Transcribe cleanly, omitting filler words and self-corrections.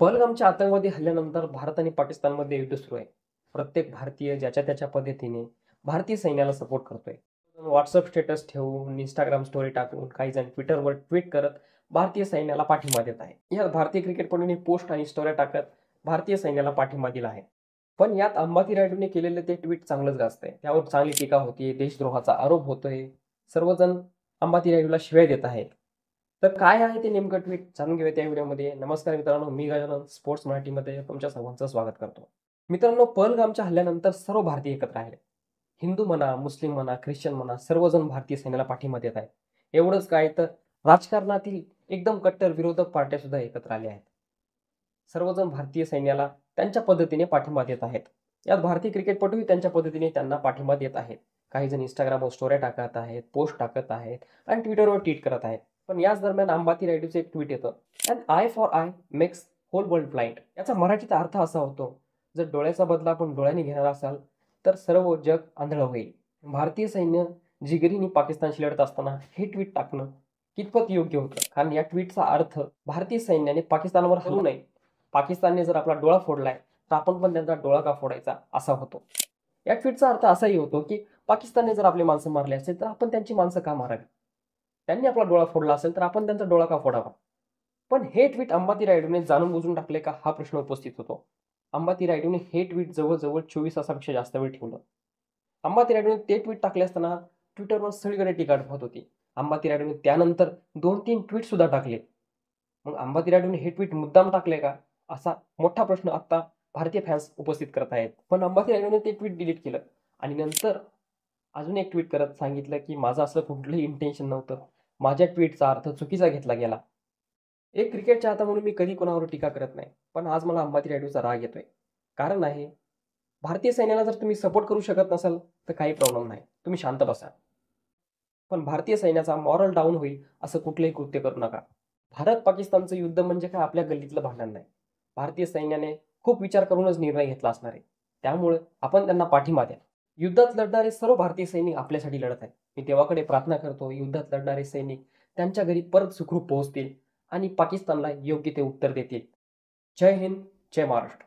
पहलगामच्या आतंकवादी हल्ल्यानंतर भारत आणि पाकिस्तानमध्ये युद्ध सुरू आहे. प्रत्येक भारतीय ज्याच्या त्याच्या पद्धतीने भारतीय सैन्याला सपोर्ट करतोय. व्हॉट्सअप स्टेटस ठेवून, इंस्टाग्राम स्टोरी टाकून, काही जण ट्विटरवर ट्विट करत भारतीय सैन्याला पाठिंबा देत आहे. यात भारतीय क्रिकेटपटूंनी पोस्ट आणि स्टोऱ्या टाकत भारतीय सैन्याला पाठिंबा दिला आहे. पण यात अंबाती रायडूने केलेलं ते ट्विट चांगलंच गाजतंय. त्यावर चांगली टीका होतीये, देशद्रोहाचा आरोप होतोय. सर्वजण अंबाती रायडूला शिव्या देत आहेत. तर काय आहे ते नेमकं ट्विट जाणून घेऊया त्या व्हिडिओमध्ये. नमस्कार मित्रांनो, मी गजानन स्पोर्ट्स मराठीमध्ये तुमच्या सर्वांचं स्वागत करतो. मित्रांनो, पहलगामच्या हल्ल्यानंतर सर्व भारतीय एकत्र आले. हिंदू म्हणा, मुस्लिम म्हणा, ख्रिश्चन म्हणा, सर्वजण भारतीय सैन्याला पाठिंबा देत आहेत. एवढंच काय तर राजकारणातील एकदम कट्टर विरोधक पार्ट्या सुद्धा एकत्र आल्या आहेत. सर्वजण भारतीय सैन्याला त्यांच्या पद्धतीने पाठिंबा देत आहेत. यात भारतीय क्रिकेटपटूही त्यांच्या पद्धतीने त्यांना पाठिंबा देत आहेत. काही जण इंस्टाग्रामवर स्टोऱ्या टाकत आहेत, पोस्ट टाकत आहेत आणि ट्विटरवर ट्विट करत आहेत. पण याच दरम्यान अंबाती रायडूचं एक ट्विट येतं, an eye for eye makes whole world blind. याचा मराठीत अर्थ असा होतो, जर डोळ्याचा बदला आपण डोळ्याने घेणार असाल तर सर्व जग आंधळं होईल. भारतीय सैन्य जिगरीने पाकिस्तानशी लढत असताना हे ट्विट टाकणं कितपत योग्य होतं? कारण या ट्विटचा अर्थ भारतीय सैन्याने पाकिस्तानवर हल्ला नये. पाकिस्तानने जर आपला डोळा फोडलाय तर आपण पण त्यांचा डोळा का फोडायचा असा होतो. या ट्विटचा अर्थ असाही होतो की पाकिस्तानने जर आपले माणसं मारले असेल तर आपण त्यांची माणसं का मारावी? त्यांनी आपला डोळा फोडला असेल तर आपण त्यांचा डोळा का फोडावा? पण हे ट्विट अंबाती रायडूने जाणून बुजून टाकले का हा प्रश्न उपस्थित होतो. अंबाती रायडूने हे ट्विट जवळजवळ 24 तासापेक्षा जास्त वेळ ठेवलं. अंबाती रायडूने ते ट्विट टाकले असताना ट्विटरवर सगळीकडे टीका होत होती. अंबाती रायडूने त्यानंतर 2-3 ट्विट सुद्धा टाकले. मग अंबाती रायडूने हे ट्विट मुद्दाम टाकले का? असा मोठा प्रश्न आता भारतीय फॅन्स उपस्थित करत आहेत. पण अंबाती रायडूने ते ट्विट डिलीट केलं आणि नंतर अजून एक ट्विट करत सांगितलं की माझं असं कुठलंही इंटेन्शन नव्हतं. माझ्या ट्विटचा अर्थ चुकीचा घेतला गेला. एक क्रिकेट चाहता म्हणून मी कधी कोणावर टीका करत नाही. पण आज मला अंबाती रायडूचा राग येतोय. कारण आहे, भारतीय सैन्याला जर तुम्ही सपोर्ट करू शकत नसाल तर काही प्रॉब्लेम नाही. तुम्ही शांत बसा. पण भारतीय सैन्याचा मॉरल डाऊन होईल असं कुठलंही कृत्य करू नका. भारत पाकिस्तानचं युद्ध म्हणजे काय आपल्या गल्लीतलं भांडण नाही. भारतीय सैन्याने खूप विचार करूनच निर्णय घेतला असणार आहे. त्यामुळे आपण त्यांना पाठिंबा द्या. युद्धात लढणारे सर्व भारतीय सैनिक आपल्यासाठी लढत आहेत. मी देवाकडे प्रार्थना करतो, युद्धात लढणारे सैनिक त्यांच्या घरी परत सुखरूप पोहोचतील आणि पाकिस्तानला योग्य ते उत्तर देतील. जय हिंद, जय महाराष्ट्र.